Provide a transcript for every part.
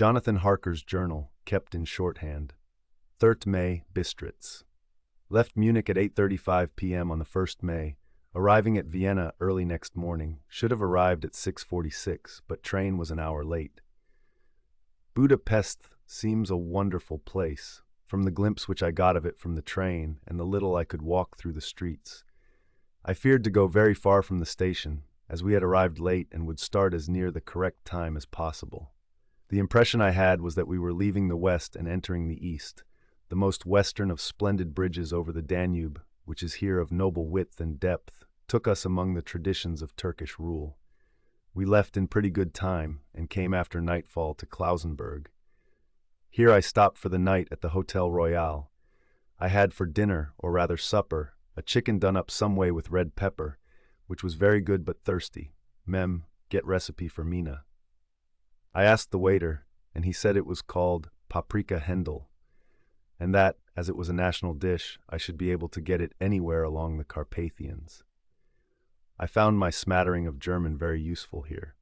Jonathan Harker's journal, kept in shorthand. 3rd May, Bistritz. Left Munich at 8:35 p.m. on the 1st May, arriving at Vienna early next morning. Should have arrived at 6:46, but train was an hour late. Budapest seems a wonderful place, from the glimpse which I got of it from the train and the little I could walk through the streets. I feared to go very far from the station, as we had arrived late and would start as near the correct time as possible. The impression I had was that we were leaving the west and entering the east, the most western of splendid bridges over the Danube, which is here of noble width and depth, took us among the traditions of Turkish rule. We left in pretty good time and came after nightfall to Klausenburg. Here I stopped for the night at the Hotel Royal. I had for dinner, or rather supper, a chicken done up some way with red pepper, which was very good but thirsty. Mem, get recipe for Mina. I asked the waiter, and he said it was called paprika Händel, and that, as it was a national dish, I should be able to get it anywhere along the Carpathians. I found my smattering of German very useful here.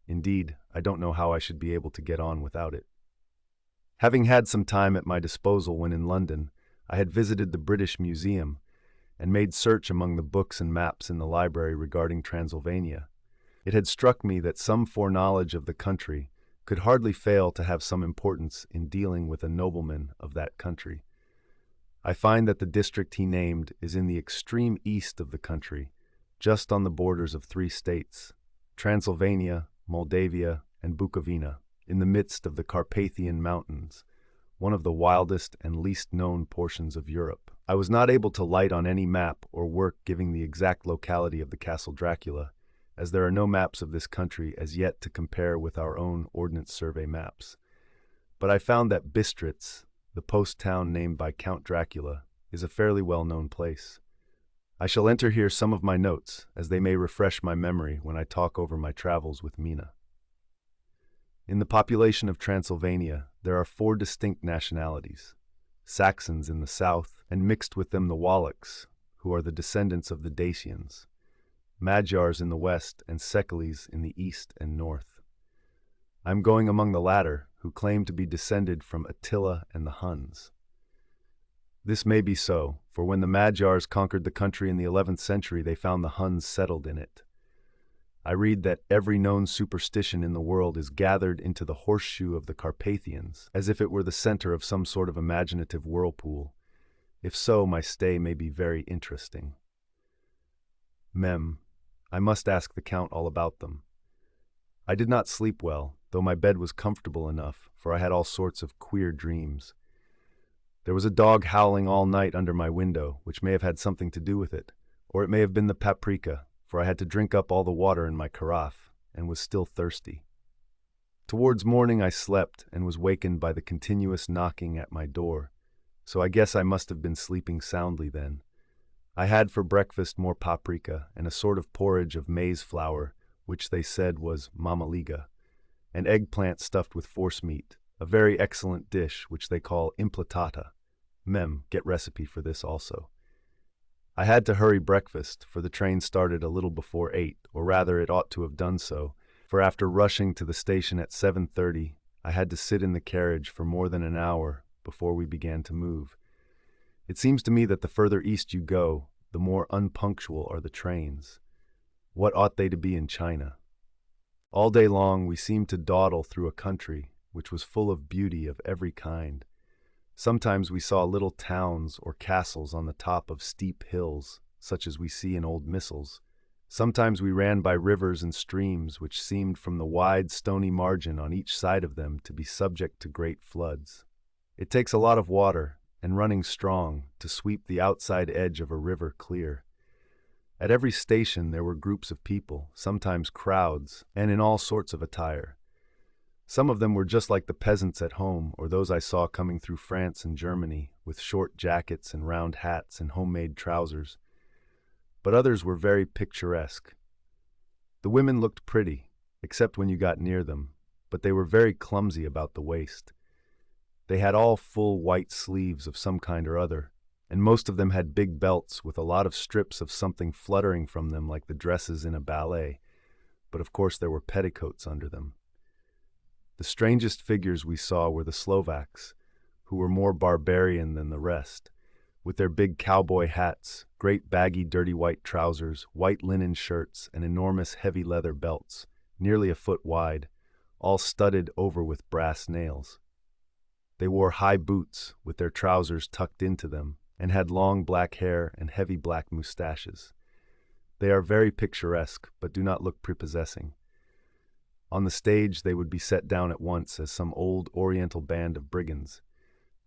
Indeed, I don't know how I should be able to get on without it. Having had some time at my disposal when in London, I had visited the British Museum and made search among the books and maps in the library regarding Transylvania. It had struck me that some foreknowledge of the country could hardly fail to have some importance in dealing with a nobleman of that country. I find that the district he named is in the extreme east of the country, just on the borders of 3 states, Transylvania, Moldavia, and Bukovina, in the midst of the Carpathian Mountains, one of the wildest and least known portions of Europe. I was not able to light on any map or work giving the exact locality of the Castle Dracula, as there are no maps of this country as yet to compare with our own Ordnance Survey maps. But I found that Bistritz, the post town named by Count Dracula, is a fairly well-known place. I shall enter here some of my notes, as they may refresh my memory when I talk over my travels with Mina. In the population of Transylvania, there are 4 distinct nationalities: Saxons in the south, and mixed with them the Wallachs, who are the descendants of the Dacians, Magyars in the west, and Szekelys in the east and north. I am going among the latter, who claim to be descended from Attila and the Huns. This may be so, for when the Magyars conquered the country in the 11th century, they found the Huns settled in it. I read that every known superstition in the world is gathered into the horseshoe of the Carpathians, as if it were the center of some sort of imaginative whirlpool. If so, my stay may be very interesting. Mem, I must ask the Count all about them. I did not sleep well, though my bed was comfortable enough, for I had all sorts of queer dreams. There was a dog howling all night under my window, which may have had something to do with it, or it may have been the paprika, for I had to drink up all the water in my carafe, and was still thirsty. Towards morning I slept, and was wakened by the continuous knocking at my door, so I guess I must have been sleeping soundly then. I had for breakfast more paprika and a sort of porridge of maize flour, which they said was mamaliga, and eggplant stuffed with forcemeat, a very excellent dish which they call implatata. Mem, get recipe for this also. I had to hurry breakfast, for the train started a little before 8, or rather it ought to have done so, for after rushing to the station at 7:30, I had to sit in the carriage for more than an hour before we began to move. It seems to me that the further east you go, the more unpunctual are the trains. What ought they to be in China? All day long we seemed to dawdle through a country which was full of beauty of every kind. Sometimes we saw little towns or castles on the top of steep hills, such as we see in old missals. Sometimes we ran by rivers and streams which seemed from the wide stony margin on each side of them to be subject to great floods. It takes a lot of water, and running strong, to sweep the outside edge of a river clear. At every station there were groups of people, sometimes crowds, and in all sorts of attire. Some of them were just like the peasants at home, or those I saw coming through France and Germany, with short jackets and round hats and homemade trousers. But others were very picturesque. The women looked pretty, except when you got near them, but they were very clumsy about the waist. They had all full white sleeves of some kind or other, and most of them had big belts with a lot of strips of something fluttering from them like the dresses in a ballet, but of course there were petticoats under them. The strangest figures we saw were the Slovaks, who were more barbarian than the rest, with their big cowboy hats, great baggy dirty white trousers, white linen shirts, and enormous heavy leather belts, nearly a foot wide, all studded over with brass nails. They wore high boots with their trousers tucked into them, and had long black hair and heavy black moustaches. They are very picturesque, but do not look prepossessing. On the stage they would be set down at once as some old oriental band of brigands.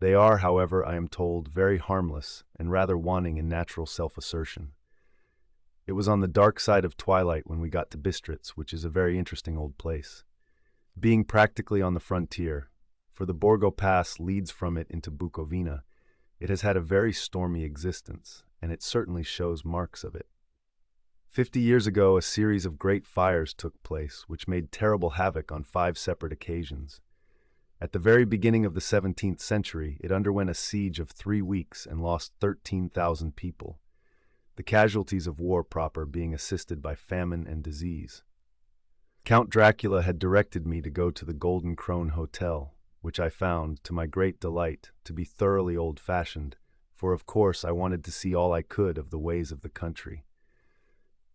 They are, however, I am told, very harmless and rather wanting in natural self-assertion. It was on the dark side of twilight when we got to Bistritz, which is a very interesting old place. Being practically on the frontier, for the Borgo Pass leads from it into Bukovina, it has had a very stormy existence, and it certainly shows marks of it. 50 years ago, a series of great fires took place, which made terrible havoc on 5 separate occasions. At the very beginning of the 17th century, it underwent a siege of 3 weeks and lost 13,000 people, the casualties of war proper being assisted by famine and disease. Count Dracula had directed me to go to the Golden Krone Hotel, which I found, to my great delight, to be thoroughly old-fashioned, for of course I wanted to see all I could of the ways of the country.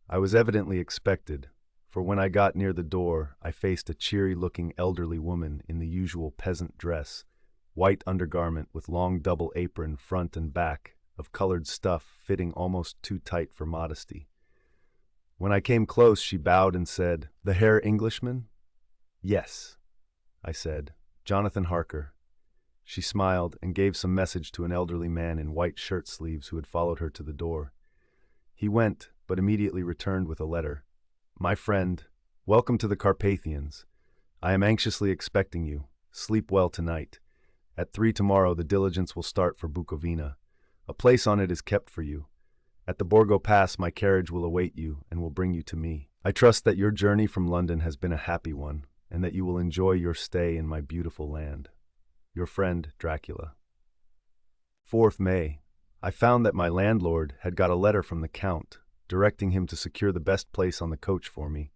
I was evidently expected, for when I got near the door, I faced a cheery-looking elderly woman in the usual peasant dress, white undergarment with long double apron front and back, of colored stuff fitting almost too tight for modesty. When I came close, she bowed and said, "The Herr Englishman?" "Yes," I said, "Jonathan Harker." She smiled and gave some message to an elderly man in white shirt sleeves who had followed her to the door. He went, but immediately returned with a letter. "My friend, welcome to the Carpathians. I am anxiously expecting you. Sleep well tonight. At 3 tomorrow the diligence will start for Bukovina. A place on it is kept for you. At the Borgo Pass my carriage will await you and will bring you to me. I trust that your journey from London has been a happy one, and that you will enjoy your stay in my beautiful land. Your friend, Dracula." 4th May. I found that my landlord had got a letter from the Count, directing him to secure the best place on the coach for me,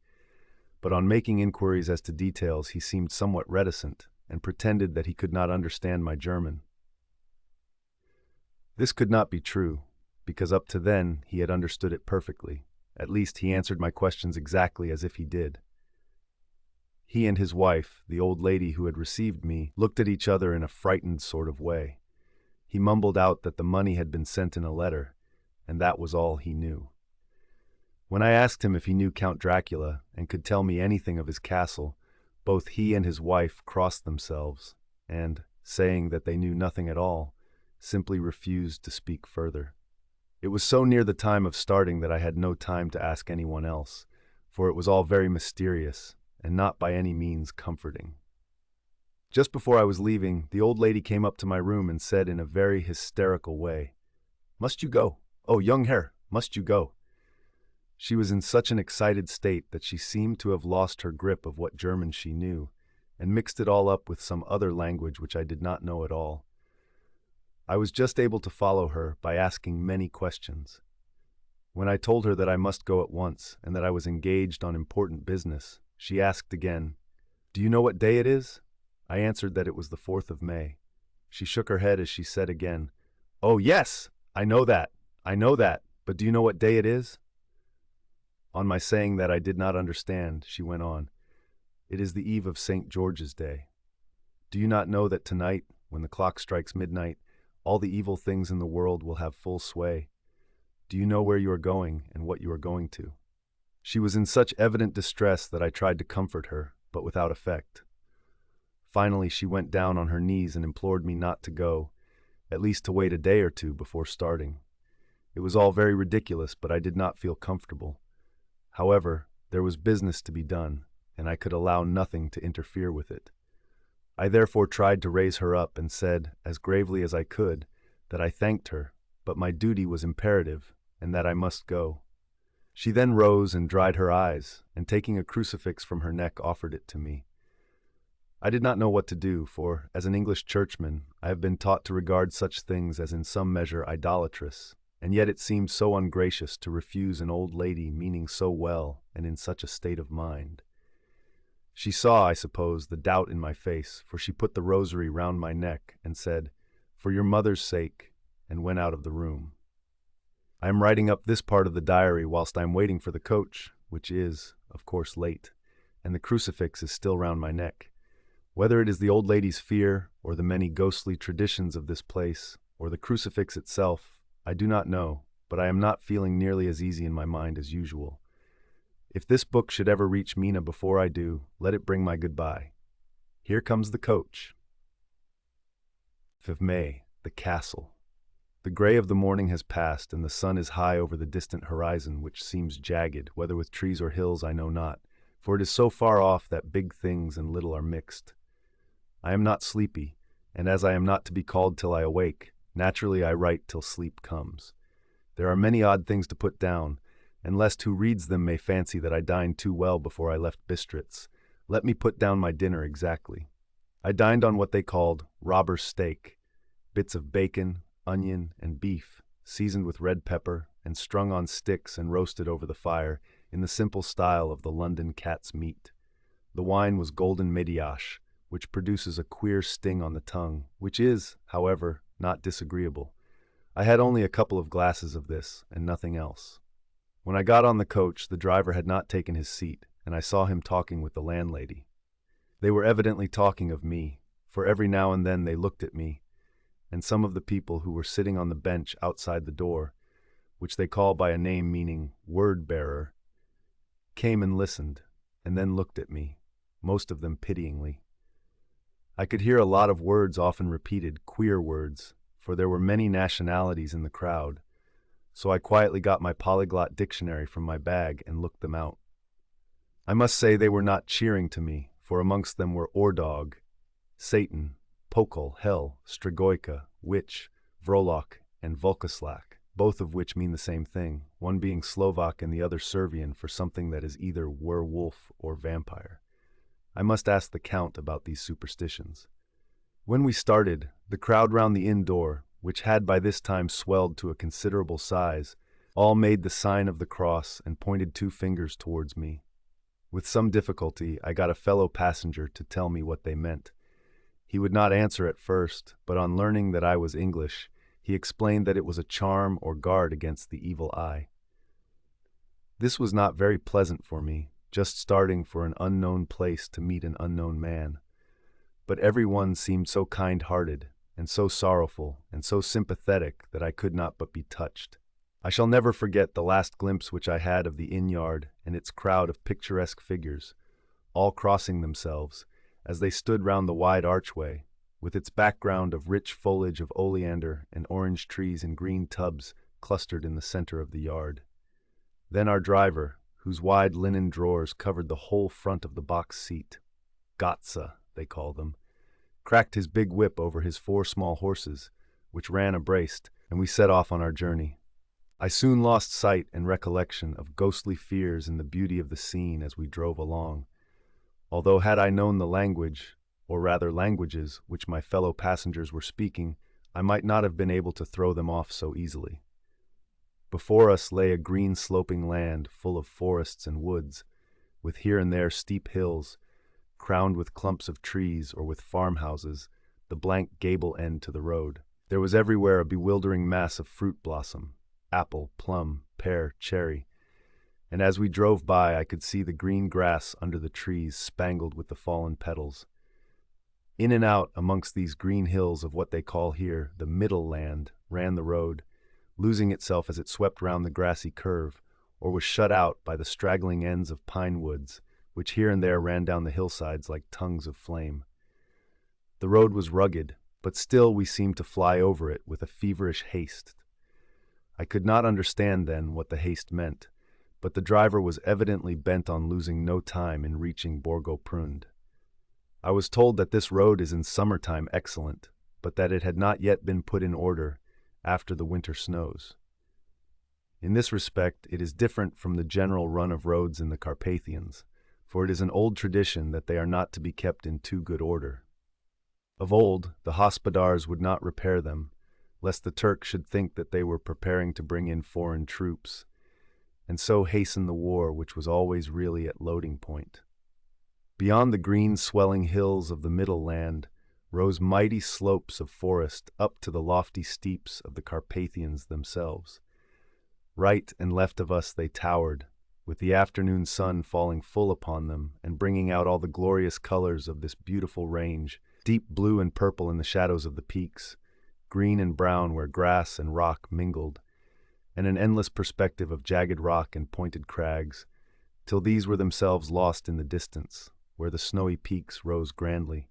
but on making inquiries as to details he seemed somewhat reticent and pretended that he could not understand my German. This could not be true, because up to then he had understood it perfectly. At least he answered my questions exactly as if he did. He and his wife, the old lady who had received me, looked at each other in a frightened sort of way. He mumbled out that the money had been sent in a letter, and that was all he knew. When I asked him if he knew Count Dracula and could tell me anything of his castle, both he and his wife crossed themselves, and, saying that they knew nothing at all, simply refused to speak further. It was so near the time of starting that I had no time to ask anyone else, for it was all very mysterious and not by any means comforting. Just before I was leaving, the old lady came up to my room and said in a very hysterical way, "Must you go? Oh, young Herr, must you go?" She was in such an excited state that she seemed to have lost her grip of what German she knew, and mixed it all up with some other language which I did not know at all. I was just able to follow her by asking many questions. When I told her that I must go at once and that I was engaged on important business, she asked again, "Do you know what day it is?" I answered that it was the 4th of May. She shook her head as she said again, "Oh, yes, I know that, but do you know what day it is?" On my saying that I did not understand, she went on, "It is the eve of St. George's Day. Do you not know that tonight, when the clock strikes midnight, all the evil things in the world will have full sway? Do you know where you are going and what you are going to?" She was in such evident distress that I tried to comfort her, but without effect. Finally, she went down on her knees and implored me not to go, at least to wait a day or two before starting. It was all very ridiculous, but I did not feel comfortable. However, there was business to be done, and I could allow nothing to interfere with it. I therefore tried to raise her up and said, as gravely as I could, that I thanked her, but my duty was imperative, and that I must go. She then rose and dried her eyes, and taking a crucifix from her neck offered it to me. I did not know what to do, for, as an English churchman, I have been taught to regard such things as in some measure idolatrous, and yet it seemed so ungracious to refuse an old lady meaning so well and in such a state of mind. She saw, I suppose, the doubt in my face, for she put the rosary round my neck and said, "For your mother's sake," and went out of the room. I am writing up this part of the diary whilst I am waiting for the coach, which is, of course, late, and the crucifix is still round my neck. Whether it is the old lady's fear, or the many ghostly traditions of this place, or the crucifix itself, I do not know, but I am not feeling nearly as easy in my mind as usual. If this book should ever reach Mina before I do, let it bring my goodbye. Here comes the coach. 5th of May, the castle. The gray of the morning has passed, and the sun is high over the distant horizon, which seems jagged, whether with trees or hills I know not, for it is so far off that big things and little are mixed. I am not sleepy, and as I am not to be called till I awake, naturally I write till sleep comes. There are many odd things to put down, and lest who reads them may fancy that I dined too well before I left Bistritz, let me put down my dinner exactly. I dined on what they called robber's steak, bits of bacon, onion, and beef, seasoned with red pepper, and strung on sticks and roasted over the fire, in the simple style of the London cat's meat. The wine was golden Mediache, which produces a queer sting on the tongue, which is, however, not disagreeable. I had only a couple of glasses of this, and nothing else. When I got on the coach, the driver had not taken his seat, and I saw him talking with the landlady. They were evidently talking of me, for every now and then they looked at me, and some of the people who were sitting on the bench outside the door, which they call by a name meaning word-bearer, came and listened, and then looked at me, most of them pityingly. I could hear a lot of words often repeated, queer words, for there were many nationalities in the crowd, so I quietly got my polyglot dictionary from my bag and looked them out. I must say they were not cheering to me, for amongst them were Ordog, Satan, Pokol, Hell, Strigojka, Witch, Vrolok, and Volkoslak, both of which mean the same thing, one being Slovak and the other Servian for something that is either werewolf or vampire. I must ask the Count about these superstitions. When we started, the crowd round the inn door, which had by this time swelled to a considerable size, all made the sign of the cross and pointed 2 fingers towards me. With some difficulty, I got a fellow passenger to tell me what they meant. He would not answer at first, but on learning that I was English, he explained that it was a charm or guard against the evil eye. This was not very pleasant for me, just starting for an unknown place to meet an unknown man. But every one seemed so kind-hearted, and so sorrowful, and so sympathetic that I could not but be touched. I shall never forget the last glimpse which I had of the inn-yard and its crowd of picturesque figures, all crossing themselves, as they stood round the wide archway, with its background of rich foliage of oleander and orange trees in green tubs clustered in the center of the yard. Then our driver, whose wide linen drawers covered the whole front of the box seat, Gotza, they call them, cracked his big whip over his 4 small horses, which ran abreast, and we set off on our journey. I soon lost sight and recollection of ghostly fears in the beauty of the scene as we drove along, although had I known the language, or rather languages, which my fellow passengers were speaking, I might not have been able to throw them off so easily. Before us lay a green sloping land full of forests and woods, with here and there steep hills, crowned with clumps of trees or with farmhouses, the blank gable end to the road. There was everywhere a bewildering mass of fruit blossom, apple, plum, pear, cherry, and as we drove by I could see the green grass under the trees spangled with the fallen petals. In and out amongst these green hills of what they call here the middle land ran the road, losing itself as it swept round the grassy curve, or was shut out by the straggling ends of pine woods, which here and there ran down the hillsides like tongues of flame. The road was rugged, but still we seemed to fly over it with a feverish haste. I could not understand then what the haste meant, but the driver was evidently bent on losing no time in reaching Borgo Prund. I was told that this road is in summertime excellent, but that it had not yet been put in order after the winter snows. In this respect, it is different from the general run of roads in the Carpathians, for it is an old tradition that they are not to be kept in too good order. Of old, the hospodars would not repair them, lest the Turk should think that they were preparing to bring in foreign troops, and so hasten the war which was always really at loading point. Beyond the green swelling hills of the middle land rose mighty slopes of forest up to the lofty steeps of the Carpathians themselves. Right and left of us they towered, with the afternoon sun falling full upon them and bringing out all the glorious colors of this beautiful range, deep blue and purple in the shadows of the peaks, green and brown where grass and rock mingled, and an endless perspective of jagged rock and pointed crags, till these were themselves lost in the distance, where the snowy peaks rose grandly.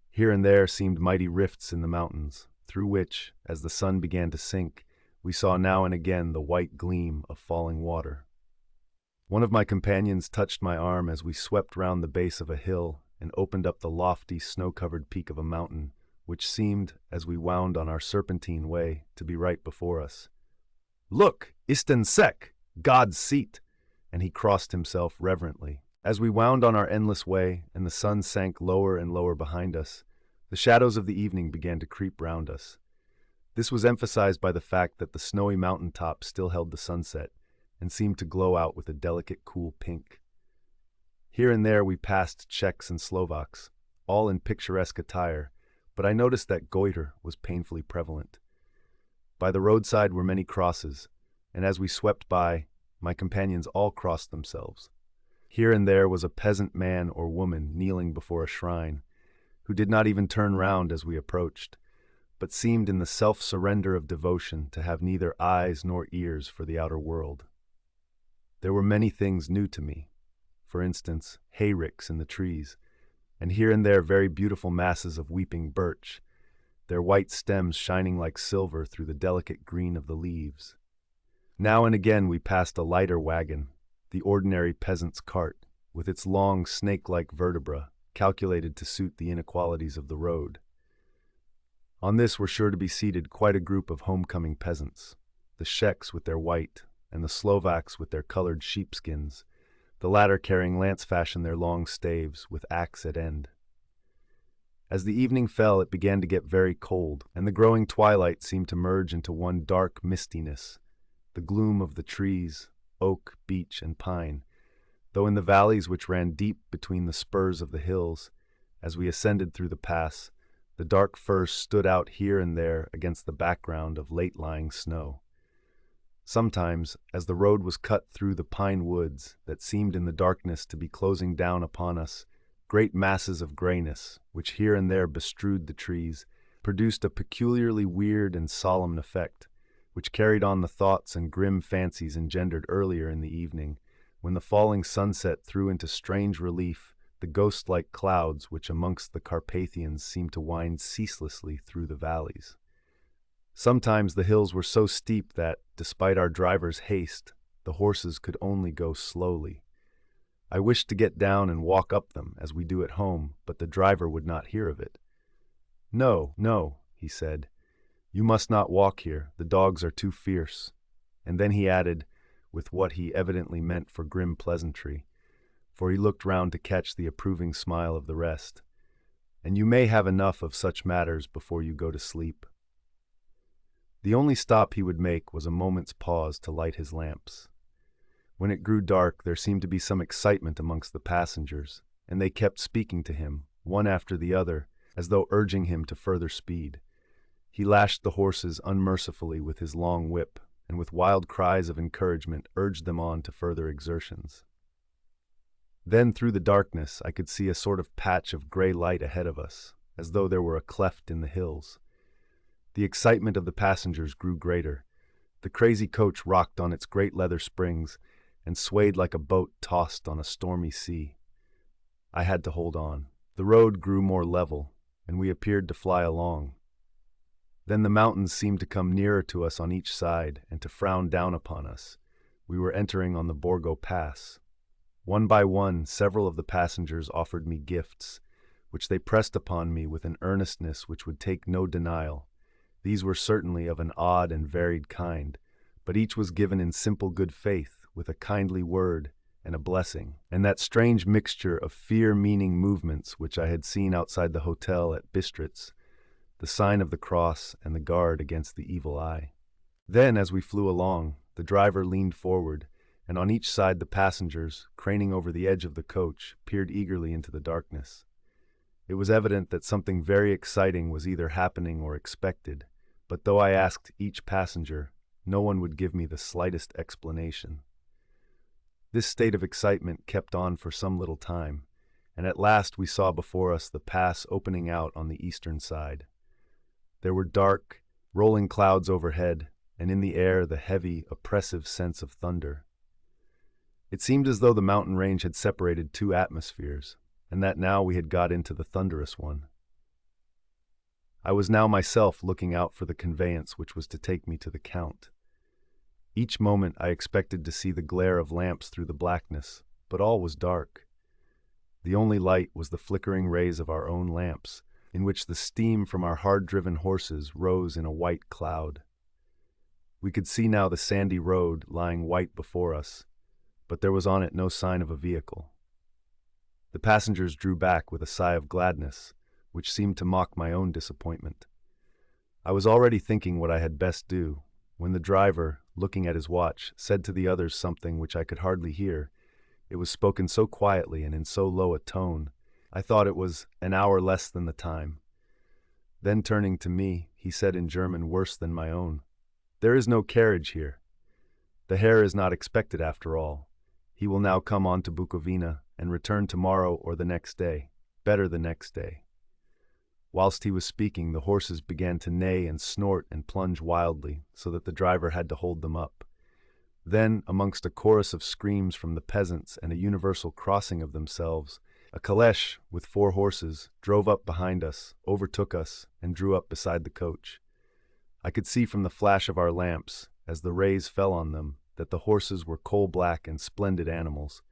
Here and there seemed mighty rifts in the mountains, through which, as the sun began to sink, we saw now and again the white gleam of falling water. One of my companions touched my arm as we swept round the base of a hill and opened up the lofty, snow-covered peak of a mountain, which seemed, as we wound on our serpentine way, to be right before us. "Look, Isten Sek, God's seat!" And he crossed himself reverently. As we wound on our endless way and the sun sank lower and lower behind us, the shadows of the evening began to creep round us. This was emphasized by the fact that the snowy mountain top still held the sunset and seemed to glow out with a delicate, cool pink. Here and there we passed Czechs and Slovaks, all in picturesque attire, but I noticed that goiter was painfully prevalent. By the roadside were many crosses, and as we swept by, my companions all crossed themselves. Here and there was a peasant man or woman kneeling before a shrine, who did not even turn round as we approached, but seemed in the self-surrender of devotion to have neither eyes nor ears for the outer world. There were many things new to me, for instance, hayricks in the trees, and here and there very beautiful masses of weeping birch, their white stems shining like silver through the delicate green of the leaves. Now and again we passed a lighter wagon, the ordinary peasant's cart, with its long snake-like vertebra, calculated to suit the inequalities of the road. On this were sure to be seated quite a group of homecoming peasants, the Czechs with their white, and the Slovaks with their colored sheepskins, the latter carrying lance-fashion their long staves, with axe at end. As the evening fell, it began to get very cold, and the growing twilight seemed to merge into one dark mistiness, the gloom of the trees, oak, beech, and pine, though in the valleys which ran deep between the spurs of the hills, as we ascended through the pass, the dark firs stood out here and there against the background of late-lying snow. Sometimes, as the road was cut through the pine woods that seemed in the darkness to be closing down upon us, great masses of grayness, which here and there bestrewed the trees, produced a peculiarly weird and solemn effect, which carried on the thoughts and grim fancies engendered earlier in the evening, when the falling sunset threw into strange relief the ghost-like clouds which amongst the Carpathians seemed to wind ceaselessly through the valleys. Sometimes the hills were so steep that, despite our driver's haste, the horses could only go slowly. I wished to get down and walk up them, as we do at home, but the driver would not hear of it. "No, no," he said. "You must not walk here, the dogs are too fierce." And then he added, with what he evidently meant for grim pleasantry, for he looked round to catch the approving smile of the rest, "And you may have enough of such matters before you go to sleep." The only stop he would make was a moment's pause to light his lamps. When it grew dark, there seemed to be some excitement amongst the passengers, and they kept speaking to him, one after the other, as though urging him to further speed. He lashed the horses unmercifully with his long whip, and with wild cries of encouragement urged them on to further exertions. Then through the darkness I could see a sort of patch of gray light ahead of us, as though there were a cleft in the hills. The excitement of the passengers grew greater. The crazy coach rocked on its great leather springs and swayed like a boat tossed on a stormy sea. I had to hold on. The road grew more level, and we appeared to fly along. Then the mountains seemed to come nearer to us on each side and to frown down upon us. We were entering on the Borgo Pass. One by one, several of the passengers offered me gifts, which they pressed upon me with an earnestness which would take no denial. These were certainly of an odd and varied kind, but each was given in simple good faith, with a kindly word and a blessing, and that strange mixture of fear-meaning movements which I had seen outside the hotel at Bistritz, the sign of the cross and the guard against the evil eye. Then, as we flew along, the driver leaned forward, and on each side the passengers, craning over the edge of the coach, peered eagerly into the darkness. It was evident that something very exciting was either happening or expected, but though I asked each passenger, no one would give me the slightest explanation. This state of excitement kept on for some little time, and at last we saw before us the pass opening out on the eastern side. There were dark, rolling clouds overhead, and in the air the heavy, oppressive sense of thunder. It seemed as though the mountain range had separated two atmospheres, and that now we had got into the thunderous one. I was now myself looking out for the conveyance which was to take me to the Count. Each moment I expected to see the glare of lamps through the blackness, but all was dark. The only light was the flickering rays of our own lamps, in which the steam from our hard-driven horses rose in a white cloud. We could see now the sandy road lying white before us, but there was on it no sign of a vehicle. The passengers drew back with a sigh of gladness, which seemed to mock my own disappointment. I was already thinking what I had best do, when the driver, looking at his watch, said to the others something which I could hardly hear. It was spoken so quietly and in so low a tone, I thought it was an hour less than the time. Then turning to me, he said in German worse than my own, "There is no carriage here. The Herr is not expected after all. He will now come on to Bukovina and return tomorrow or the next day, better the next day." Whilst he was speaking, the horses began to neigh and snort and plunge wildly, so that the driver had to hold them up. Then, amongst a chorus of screams from the peasants and a universal crossing of themselves, a calèche with 4 horses drove up behind us, overtook us, and drew up beside the coach. I could see from the flash of our lamps, as the rays fell on them, that the horses were coal-black and splendid animals.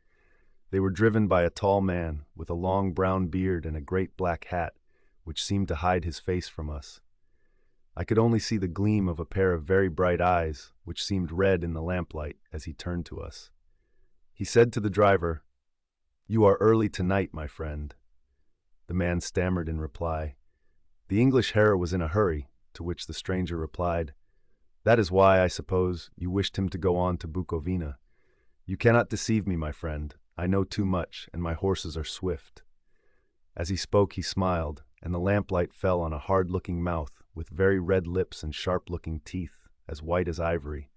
They were driven by a tall man, with a long brown beard and a great black hat, which seemed to hide his face from us. I could only see the gleam of a pair of very bright eyes, which seemed red in the lamplight as he turned to us. He said to the driver, "You are early tonight, my friend." The man stammered in reply. The English Herr was in a hurry, to which the stranger replied, "That is why, I suppose, you wished him to go on to Bukovina. You cannot deceive me, my friend. I know too much, and my horses are swift." As he spoke, he smiled, and the lamplight fell on a hard-looking mouth with very red lips and sharp-looking teeth, as white as ivory.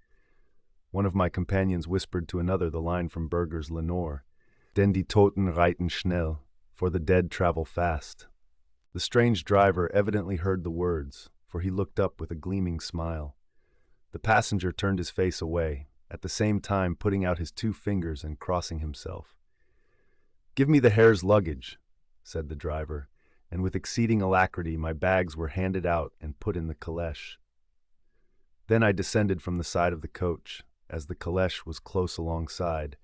One of my companions whispered to another the line from Berger's Lenore, "Denn die Toten reiten schnell," for the dead travel fast. The strange driver evidently heard the words, for he looked up with a gleaming smile. The passenger turned his face away, at the same time putting out his 2 fingers and crossing himself. "Give me the Herr's luggage," said the driver, and with exceeding alacrity my bags were handed out and put in the calèche. Then I descended from the side of the coach, as the calèche was close alongside,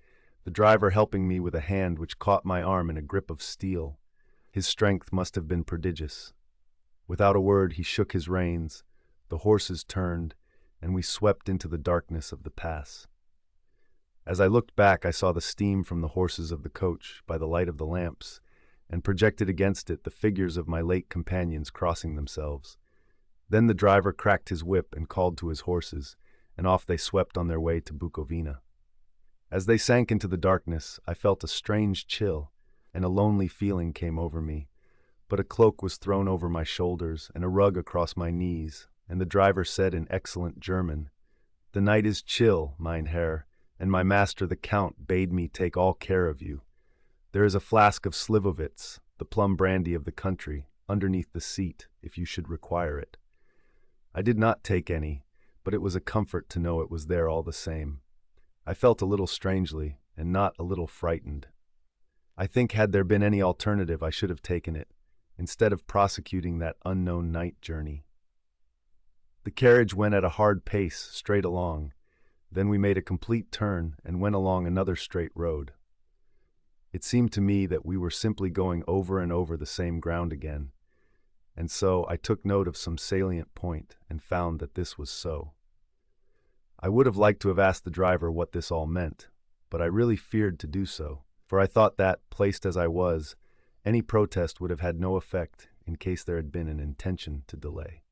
the driver helping me with a hand which caught my arm in a grip of steel. His strength must have been prodigious. Without a word he shook his reins, the horses turned, and we swept into the darkness of the pass. As I looked back, I saw the steam from the horses of the coach by the light of the lamps, and projected against it the figures of my late companions crossing themselves. Then the driver cracked his whip and called to his horses, and off they swept on their way to Bukovina. As they sank into the darkness, I felt a strange chill, and a lonely feeling came over me, but a cloak was thrown over my shoulders and a rug across my knees, and the driver said in excellent German, "The night is chill, mein Herr, and my master the Count bade me take all care of you. There is a flask of Slivovitz, the plum brandy of the country, underneath the seat, if you should require it." I did not take any, but it was a comfort to know it was there all the same. I felt a little strangely, and not a little frightened. I think had there been any alternative I should have taken it, instead of prosecuting that unknown night journey. The carriage went at a hard pace straight along. Then we made a complete turn and went along another straight road. It seemed to me that we were simply going over and over the same ground again, and so I took note of some salient point and found that this was so. I would have liked to have asked the driver what this all meant, but I really feared to do so, for I thought that, placed as I was, any protest would have had no effect in case there had been an intention to delay.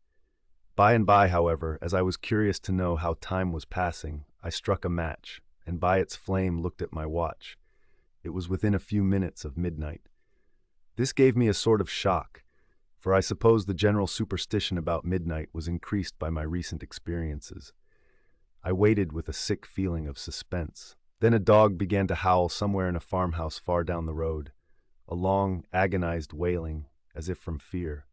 By and by, however, as I was curious to know how time was passing, I struck a match, and by its flame looked at my watch. It was within a few minutes of midnight. This gave me a sort of shock, for I suppose the general superstition about midnight was increased by my recent experiences. I waited with a sick feeling of suspense. Then a dog began to howl somewhere in a farmhouse far down the road, a long, agonized wailing, as if from fear.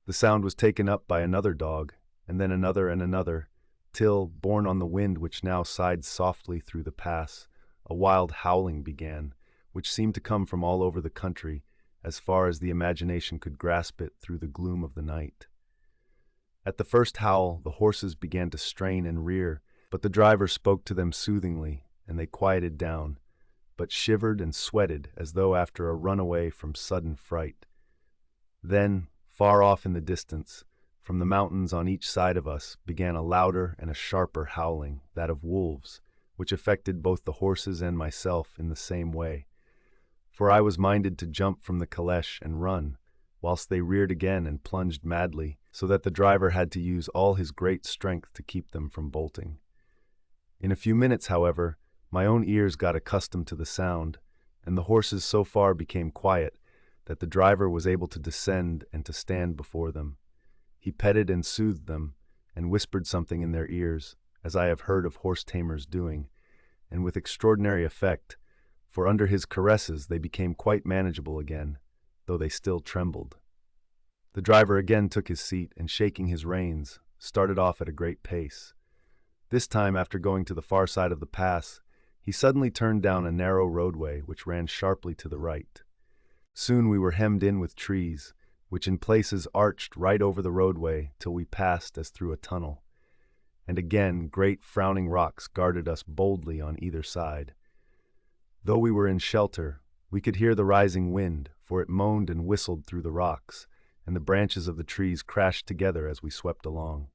The sound was taken up by another dog, and then another and another, till, borne on the wind which now sighed softly through the pass, a wild howling began, which seemed to come from all over the country, as far as the imagination could grasp it through the gloom of the night. At the first howl, the horses began to strain and rear, but the driver spoke to them soothingly, and they quieted down, but shivered and sweated as though after a runaway from sudden fright. Then, far off in the distance, from the mountains on each side of us, began a louder and a sharper howling, that of wolves, which affected both the horses and myself in the same way. For I was minded to jump from the caleche and run, whilst they reared again and plunged madly, so that the driver had to use all his great strength to keep them from bolting. In a few minutes, however, my own ears got accustomed to the sound, and the horses so far became quiet that the driver was able to descend and to stand before them. He petted and soothed them, and whispered something in their ears, as I have heard of horse tamers doing, and with extraordinary effect, for under his caresses they became quite manageable again, though they still trembled. The driver again took his seat, and shaking his reins, started off at a great pace. This time, after going to the far side of the pass, he suddenly turned down a narrow roadway which ran sharply to the right. Soon we were hemmed in with trees, which in places arched right over the roadway till we passed as through a tunnel. And again great frowning rocks guarded us boldly on either side. Though we were in shelter, we could hear the rising wind, for it moaned and whistled through the rocks, and the branches of the trees crashed together as we swept along.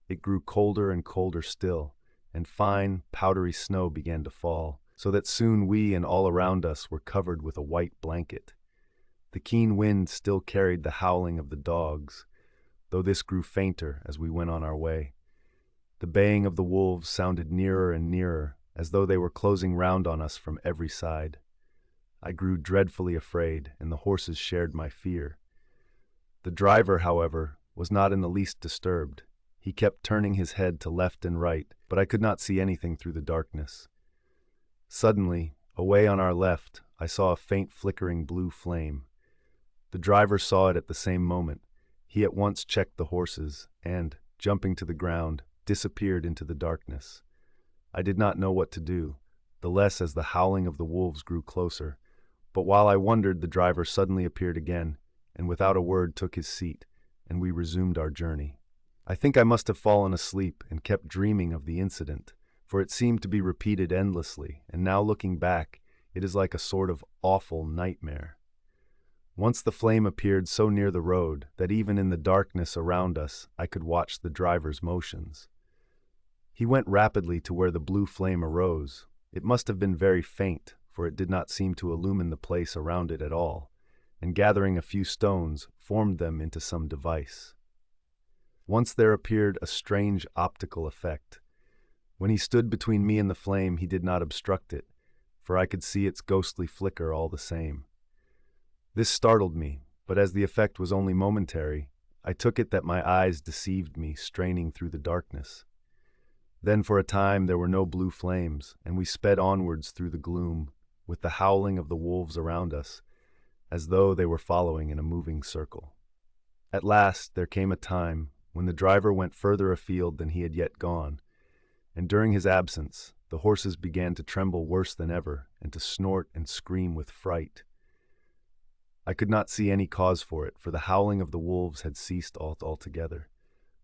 It grew colder and colder still, and fine, powdery snow began to fall, so that soon we and all around us were covered with a white blanket. The keen wind still carried the howling of the dogs, though this grew fainter as we went on our way. The baying of the wolves sounded nearer and nearer, as though they were closing round on us from every side. I grew dreadfully afraid, and the horses shared my fear. The driver, however, was not in the least disturbed. He kept turning his head to left and right, but I could not see anything through the darkness. Suddenly, away on our left, I saw a faint flickering blue flame. The driver saw it at the same moment. He at once checked the horses, and, jumping to the ground, disappeared into the darkness. I did not know what to do, the less as the howling of the wolves grew closer, but while I wondered, the driver suddenly appeared again, and without a word took his seat, and we resumed our journey. I think I must have fallen asleep and kept dreaming of the incident, for it seemed to be repeated endlessly, and now looking back, it is like a sort of awful nightmare. Once the flame appeared so near the road that even in the darkness around us I could watch the driver's motions. He went rapidly to where the blue flame arose. It must have been very faint, for it did not seem to illumine the place around it at all, and gathering a few stones, formed them into some device. Once there appeared a strange optical effect. When he stood between me and the flame, he did not obstruct it, for I could see its ghostly flicker all the same. This startled me, but as the effect was only momentary, I took it that my eyes deceived me, straining through the darkness. Then for a time there were no blue flames, and we sped onwards through the gloom, with the howling of the wolves around us, as though they were following in a moving circle. At last there came a time when the driver went further afield than he had yet gone, and during his absence the horses began to tremble worse than ever and to snort and scream with fright. I could not see any cause for it, for the howling of the wolves had ceased altogether.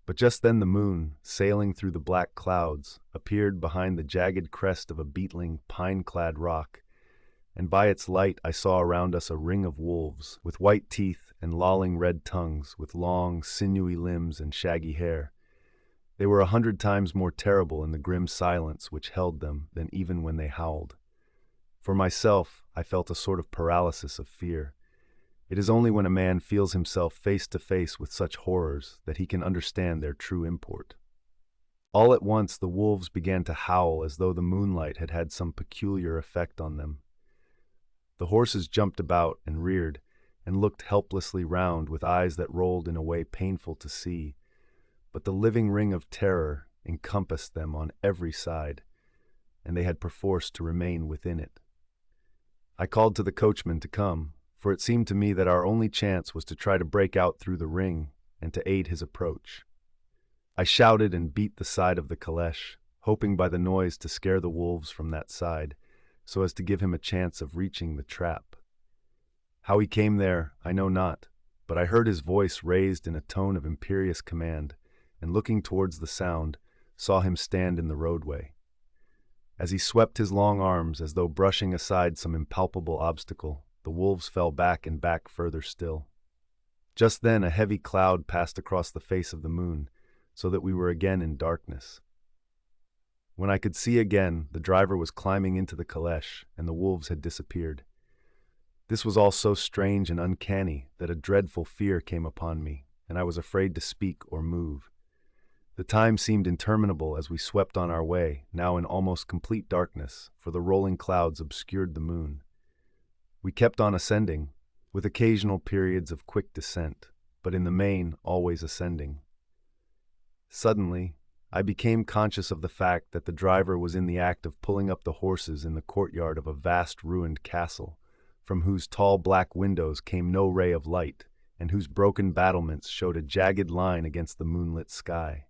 But just then the moon, sailing through the black clouds, appeared behind the jagged crest of a beetling, pine-clad rock, and by its light I saw around us a ring of wolves, with white teeth and lolling red tongues, with long, sinewy limbs and shaggy hair. They were 100 times more terrible in the grim silence which held them than even when they howled. For myself, I felt a sort of paralysis of fear. It is only when a man feels himself face to face with such horrors that he can understand their true import. All at once the wolves began to howl as though the moonlight had had some peculiar effect on them. The horses jumped about and reared, and looked helplessly round with eyes that rolled in a way painful to see, but the living ring of terror encompassed them on every side, and they had perforce to remain within it. I called to the coachman to come, for it seemed to me that our only chance was to try to break out through the ring and to aid his approach. I shouted and beat the side of the caleche, hoping by the noise to scare the wolves from that side, so as to give him a chance of reaching the trap. How he came there, I know not, but I heard his voice raised in a tone of imperious command, and looking towards the sound, saw him stand in the roadway. As he swept his long arms as though brushing aside some impalpable obstacle, the wolves fell back and back further still. Just then a heavy cloud passed across the face of the moon, so that we were again in darkness. When I could see again, the driver was climbing into the caleche, and the wolves had disappeared. This was all so strange and uncanny that a dreadful fear came upon me, and I was afraid to speak or move. The time seemed interminable as we swept on our way, now in almost complete darkness, for the rolling clouds obscured the moon. We kept on ascending, with occasional periods of quick descent, but in the main always ascending. Suddenly, I became conscious of the fact that the driver was in the act of pulling up the horses in the courtyard of a vast ruined castle, from whose tall black windows came no ray of light, and whose broken battlements showed a jagged line against the moonlit sky.